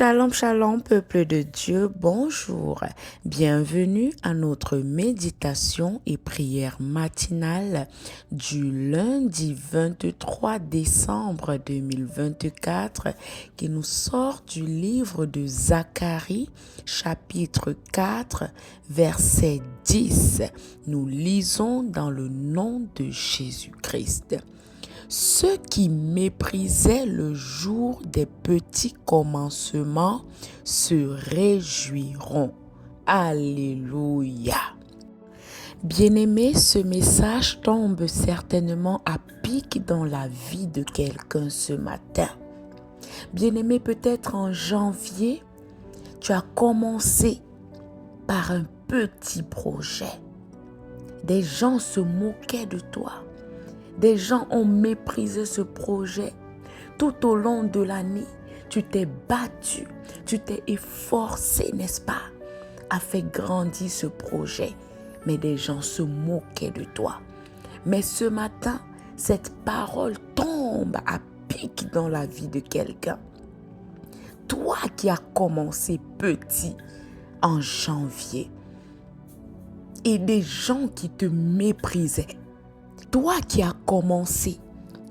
Shalom, shalom, peuple de Dieu, bonjour. Bienvenue à notre méditation et prière matinale du lundi 23 décembre 2024 qui nous sort du livre de Zacharie, chapitre 4, verset 10. Nous lisons dans le nom de Jésus-Christ. Ceux qui méprisaient le jour des petits commencements se réjouiront. Alléluia. Bien-aimé, ce message tombe certainement à pic dans la vie de quelqu'un ce matin. Bien-aimé, peut-être en janvier, tu as commencé par un petit projet. Des gens se moquaient de toi. Des gens ont méprisé ce projet. Tout au long de l'année, tu t'es battu, tu t'es efforcé, n'est-ce pas, à faire grandir ce projet. Mais des gens se moquaient de toi. Mais ce matin, cette parole tombe à pic dans la vie de quelqu'un. Toi qui as commencé petit en janvier et des gens qui te méprisaient. Toi qui as commencé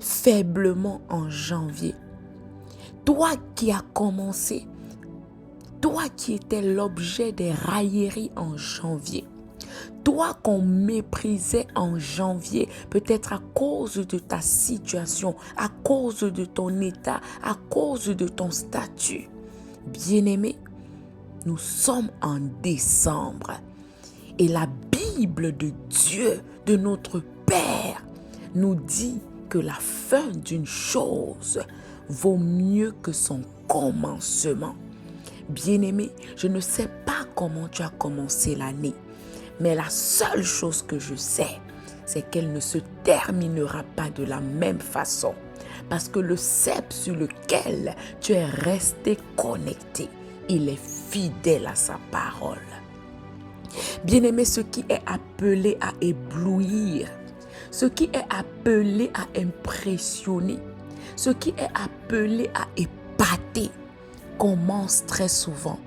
faiblement en janvier, toi qui as commencé, toi qui étais l'objet des railleries en janvier, toi qu'on méprisait en janvier, peut-être à cause de ta situation, à cause de ton état, à cause de ton statut. Bien-aimé, nous sommes en décembre et la Bible de Dieu, de notre Père, nous dit que la fin d'une chose vaut mieux que son commencement. Bien-aimé, je ne sais pas comment tu as commencé l'année, mais la seule chose que je sais, c'est qu'elle ne se terminera pas de la même façon. Parce que le cep sur lequel tu es resté connecté, il est fidèle à sa parole. Bien-aimé, ce qui est appelé à éblouir, ce qui est appelé à impressionner, ce qui est appelé à épater, commence très souvent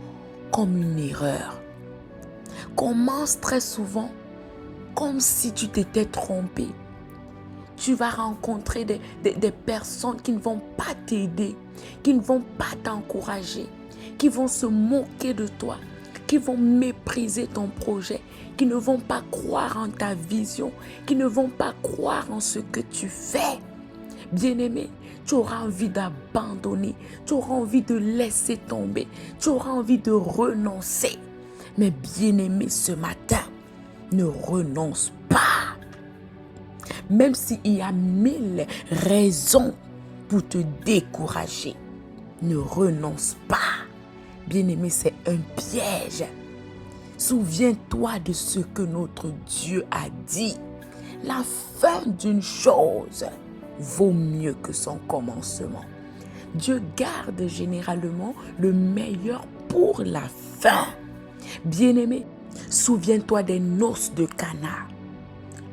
comme une erreur. Commence très souvent comme si tu t'étais trompé. Tu vas rencontrer des personnes qui ne vont pas t'aider, qui ne vont pas t'encourager, qui vont se moquer de toi, qui vont mépriser ton projet, qui ne vont pas croire en ta vision, qui ne vont pas croire en ce que tu fais. Bien-aimé, tu auras envie d'abandonner, tu auras envie de laisser tomber, tu auras envie de renoncer. Mais bien-aimé, ce matin, ne renonce pas. Même s'il y a 1000 raisons pour te décourager, ne renonce pas. Bien-aimé, c'est un piège. Souviens-toi de ce que notre Dieu a dit. La fin d'une chose vaut mieux que son commencement. Dieu garde généralement le meilleur pour la fin. Bien-aimé, souviens-toi des noces de Cana.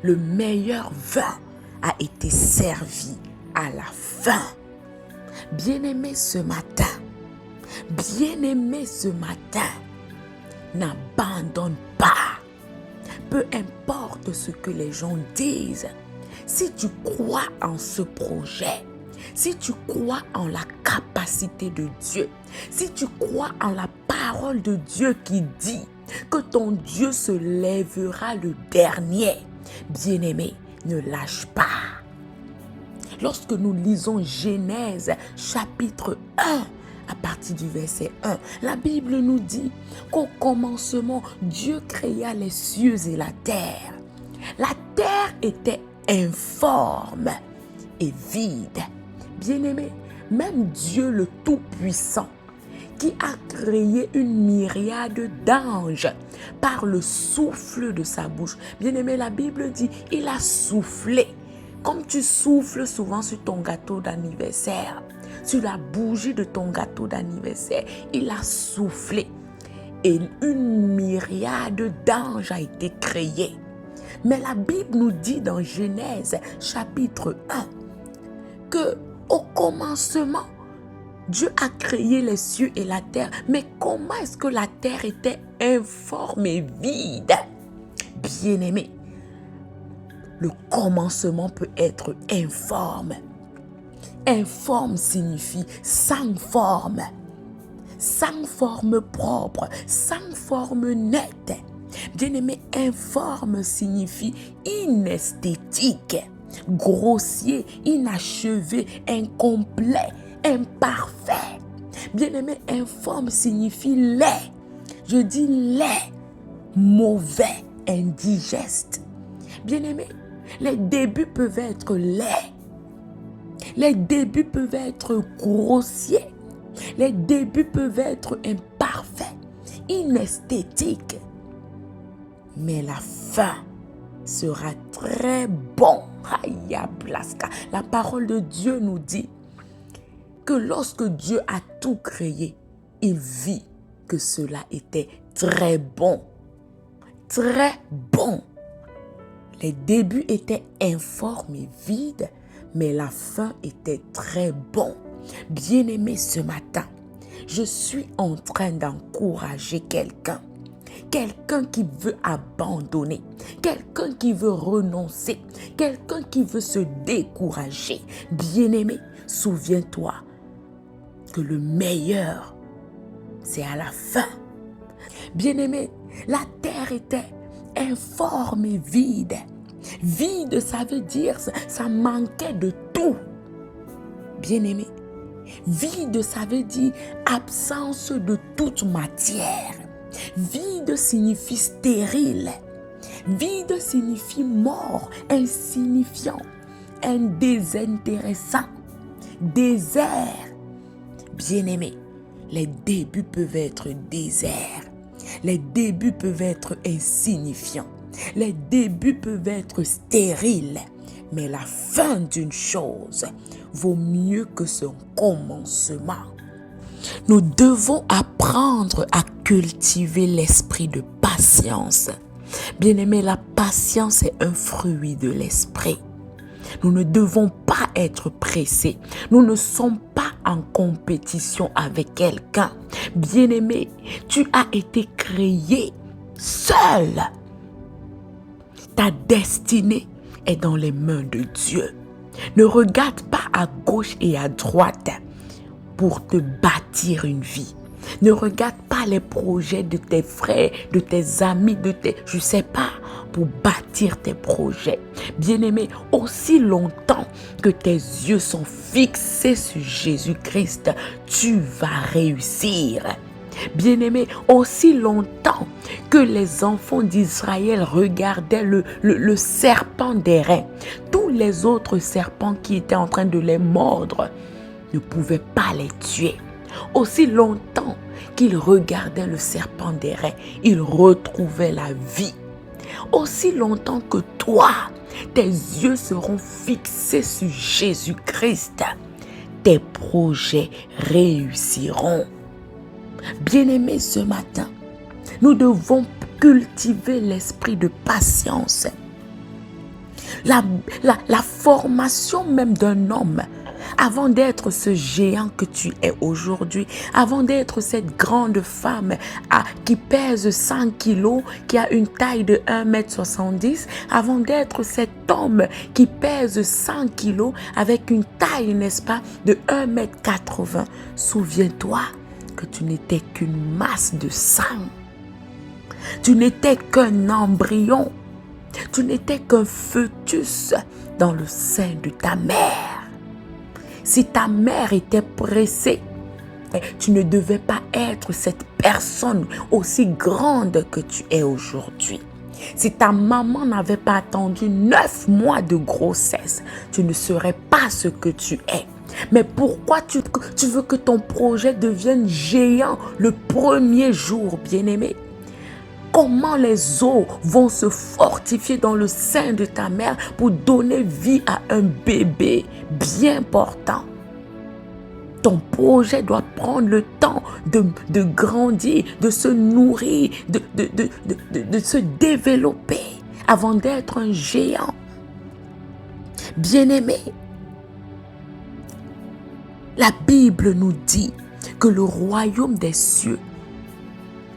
Le meilleur vin a été servi à la fin. Bien-aimé, ce matin, n'abandonne pas. Peu importe ce que les gens disent, si tu crois en ce projet, si tu crois en la capacité de Dieu, si tu crois en la parole de Dieu qui dit que ton Dieu se lèvera le dernier, bien-aimé, ne lâche pas. Lorsque nous lisons Genèse chapitre 1, à partir du verset 1, la Bible nous dit qu'au commencement, Dieu créa les cieux et la terre. La terre était informe et vide. Bien-aimé, même Dieu le Tout-Puissant, qui a créé une myriade d'anges par le souffle de sa bouche. Bien-aimé, la Bible dit, il a soufflé. Comme tu souffles souvent sur ton gâteau d'anniversaire, sur la bougie de ton gâteau d'anniversaire, il a soufflé. Et une myriade d'anges a été créée. Mais la Bible nous dit dans Genèse chapitre 1 que au commencement, Dieu a créé les cieux et la terre. Mais comment est-ce que la terre était informe et vide? Bien-aimé, le commencement peut être informe. Informe signifie sans forme propre, sans forme nette. Bien-aimé, informe signifie inesthétique, grossier, inachevé, incomplet, imparfait. Bien-aimé, informe signifie laid. Je dis laid, mauvais, indigeste. Bien-aimé, les débuts peuvent être laids. Les débuts peuvent être grossiers. Les débuts peuvent être imparfaits, inesthétiques. Mais la fin sera très bon. La parole de Dieu nous dit que lorsque Dieu a tout créé, il vit que cela était très bon. Très bon. Les débuts étaient informes et vides, mais la fin était très bon. Bien-aimé, ce matin, je suis en train d'encourager quelqu'un. Quelqu'un qui veut abandonner, quelqu'un qui veut renoncer, quelqu'un qui veut se décourager. Bien-aimé, souviens-toi que le meilleur, c'est à la fin. Bien-aimé, la terre était informe et vide. Vide, ça veut dire ça manquait de tout. Bien-aimé, vide, ça veut dire absence de toute matière. Vide signifie stérile. Vide signifie mort, insignifiant, désintéressant, désert. Bien-aimé, les débuts peuvent être déserts. Les débuts peuvent être insignifiants. Les débuts peuvent être stériles. Mais la fin d'une chose vaut mieux que son commencement. Nous devons apprendre à cultiver l'esprit de patience. Bien-aimé, la patience est un fruit de l'esprit. Nous ne devons pas être pressés. Nous ne sommes pas en compétition avec quelqu'un. Bien-aimé, tu as été créé seul. Ta destinée est dans les mains de Dieu. Ne regarde pas à gauche et à droite pour te bâtir une vie. Ne regarde pas les projets de tes frères, de tes amis, je ne sais pas, pour bâtir tes projets. Bien-aimé, aussi longtemps que tes yeux sont fixés sur Jésus-Christ, tu vas réussir. Bien-aimé, aussi longtemps que les enfants d'Israël regardaient le serpent d'airain, tous les autres serpents qui étaient en train de les mordre ne pouvaient pas les tuer. Aussi longtemps qu'ils regardaient le serpent d'airain, ils retrouvaient la vie. Aussi longtemps que toi, tes yeux seront fixés sur Jésus-Christ, tes projets réussiront. Bien-aimés, ce matin, nous devons cultiver l'esprit de patience. La formation même d'un homme, avant d'être ce géant que tu es aujourd'hui, avant d'être cette grande femme qui pèse 100 kilos, qui a une taille de 1,70 m, avant d'être cet homme qui pèse 100 kilos avec une taille, n'est-ce pas, de 1,80 m, souviens-toi que tu n'étais qu'une masse de sang. Tu n'étais qu'un embryon. Tu n'étais qu'un fœtus dans le sein de ta mère. Si ta mère était pressée, tu ne devais pas être cette personne aussi grande que tu es aujourd'hui. Si ta maman n'avait pas attendu 9 mois de grossesse, tu ne serais pas ce que tu es. Mais pourquoi tu veux que ton projet devienne géant le premier jour, bien-aimé? Comment les os vont se fortifier dans le sein de ta mère pour donner vie à un bébé bien portant? Ton projet doit prendre le temps de grandir, de se nourrir, de se développer avant d'être un géant. Bien-aimé, La Bible nous dit que le royaume des cieux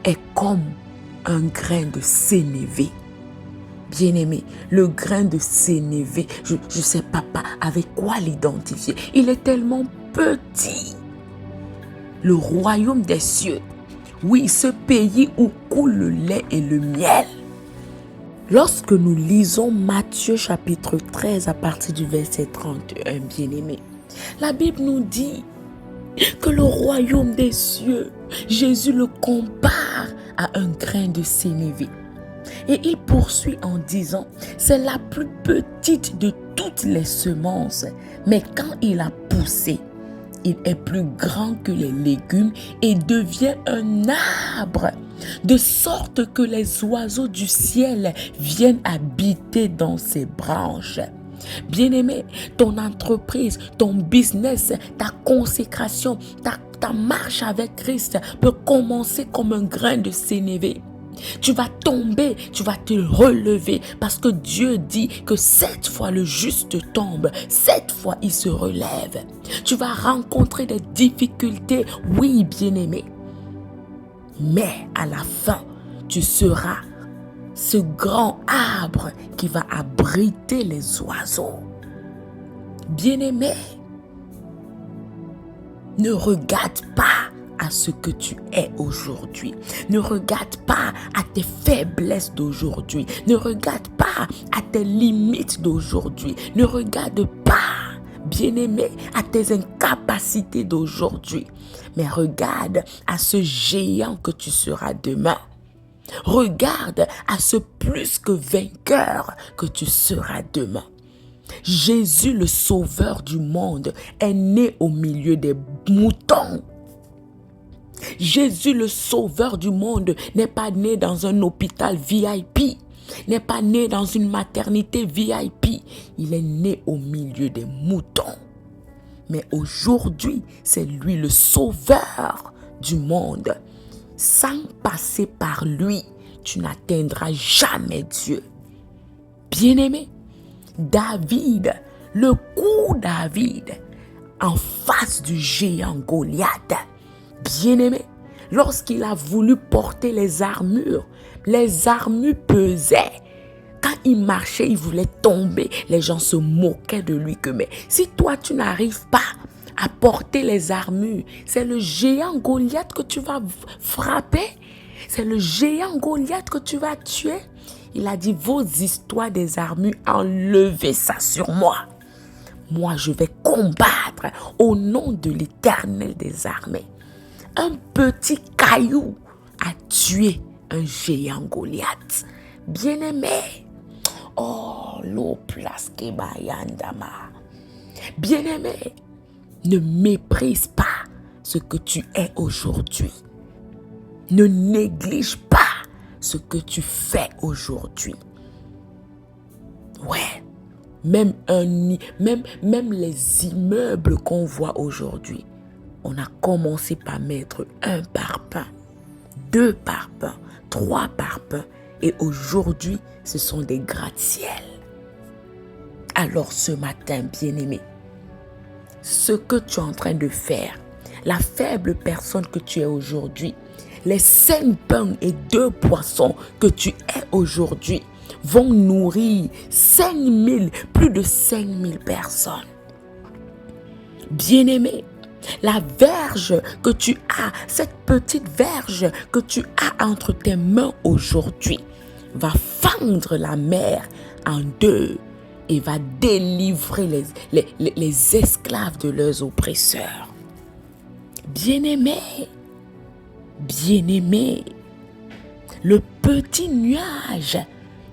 est comme un grain de sénévé. Bien-aimé, le grain de sénévé, je ne sais pas avec quoi l'identifier. Il est tellement petit. Le royaume des cieux, oui, ce pays où coule le lait et le miel. Lorsque nous lisons Matthieu chapitre 13 à partir du verset 31, bien-aimé, la Bible nous dit que le royaume des cieux, Jésus le compare à un grain de sénévé. Et il poursuit en disant, c'est la plus petite de toutes les semences, mais quand il a poussé, il est plus grand que les légumes et devient un arbre, de sorte que les oiseaux du ciel viennent habiter dans ses branches. Bien-aimé, ton entreprise, ton business, ta consécration, ta marche avec Christ peut commencer comme un grain de sénévé. Tu vas tomber, tu vas te relever parce que Dieu dit que 7 fois le juste tombe, 7 fois il se relève. Tu vas rencontrer des difficultés, oui bien-aimé. Mais à la fin, tu seras ce grand arbre qui va abriter les oiseaux. Bien-aimé, ne regarde pas à ce que tu es aujourd'hui. Ne regarde pas à tes faiblesses d'aujourd'hui. Ne regarde pas à tes limites d'aujourd'hui. Ne regarde pas, bien-aimé, à tes incapacités d'aujourd'hui. Mais regarde à ce géant que tu seras demain. Regarde à ce plus que vainqueur que tu seras demain. Jésus, le sauveur du monde, est né au milieu des moutons. Jésus, le sauveur du monde, n'est pas né dans un hôpital VIP, n'est pas né dans une maternité VIP. Il est né au milieu des moutons. Mais aujourd'hui, c'est lui le sauveur du monde. Sans passer par lui, tu n'atteindras jamais Dieu. Bien-aimé, David, le coup David, en face du géant Goliath, bien-aimé, lorsqu'il a voulu porter les armures pesaient. Quand il marchait, il voulait tomber. Les gens se moquaient de lui que, mais si toi tu n'arrives pas à porter les armures, c'est le géant Goliath que tu vas frapper. C'est le géant Goliath que tu vas tuer. Il a dit, vos histoires des armures, enlevez ça sur moi. Moi, je vais combattre au nom de l'Éternel des armées. Un petit caillou a tué un géant Goliath. Bien-aimé. Oh, l'eau plaske bayandama. Bien-aimé, ne méprise pas ce que tu es aujourd'hui. Ne néglige pas ce que tu fais aujourd'hui. Ouais, même les immeubles qu'on voit aujourd'hui, on a commencé par mettre 1 parpaing, 2 parpaings, 3 parpaings et aujourd'hui, ce sont des gratte-ciel. Alors ce matin, bien-aimé, ce que tu es en train de faire, la faible personne que tu es aujourd'hui, les 5 pains et 2 poissons que tu es aujourd'hui vont nourrir 5000, plus de 5000 personnes. Bien-aimé, la verge que tu as, cette petite verge que tu as entre tes mains aujourd'hui, va fendre la mer en 2 et va délivrer les esclaves de leurs oppresseurs. Bien-aimé, bien-aimé, le petit nuage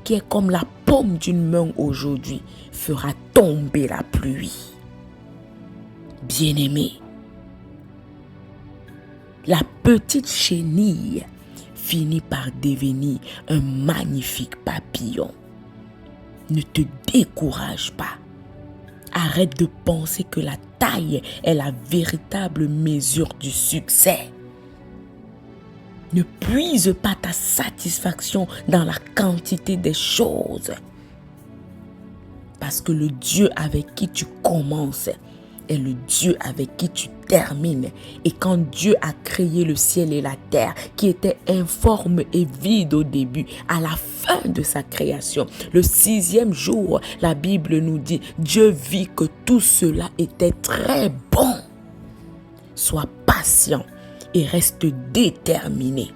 qui est comme la paume d'une main aujourd'hui fera tomber la pluie. Bien-aimé, la petite chenille finit par devenir un magnifique papillon. Ne te décourage pas. Arrête de penser que la taille est la véritable mesure du succès. Ne puise pas ta satisfaction dans la quantité des choses. Parce que le Dieu avec qui tu commences est le Dieu avec qui tu termines. Et quand Dieu a créé le ciel et la terre, qui étaient informes et vides au début, à la fin de sa création, le 6e jour, la Bible nous dit, Dieu vit que tout cela était très bon. Sois patient et reste déterminé.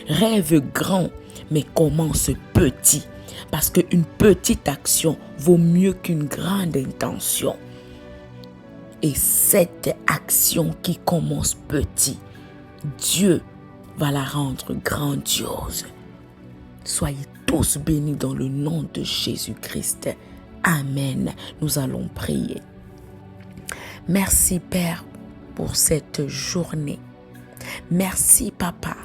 Rêve grand, mais commence petit. Parce qu'une petite action vaut mieux qu'une grande intention. Et cette action qui commence petit, Dieu va la rendre grandiose. Soyez tous bénis dans le nom de Jésus-Christ. Amen. Nous allons prier. Merci Père pour cette journée. Merci Papa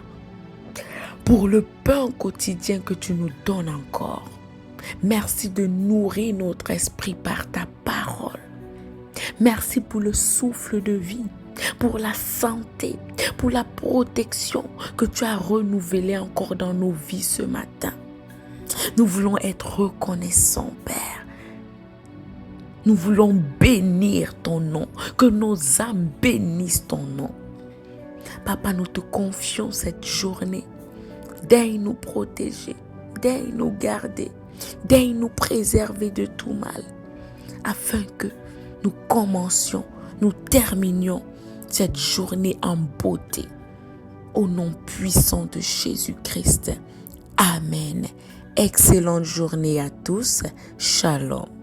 pour le pain quotidien que tu nous donnes encore. Merci de nourrir notre esprit par ta parole. Merci pour le souffle de vie, pour la santé, pour la protection que tu as renouvelée encore dans nos vies ce matin. Nous voulons être reconnaissants, Père. Nous voulons bénir ton nom, que nos âmes bénissent ton nom. Papa, nous te confions cette journée. Daigne nous protéger, daigne nous garder, daigne nous préserver de tout mal, afin que nous commencions, nous terminions cette journée en beauté. Au nom puissant de Jésus-Christ. Amen. Excellente journée à tous. Shalom.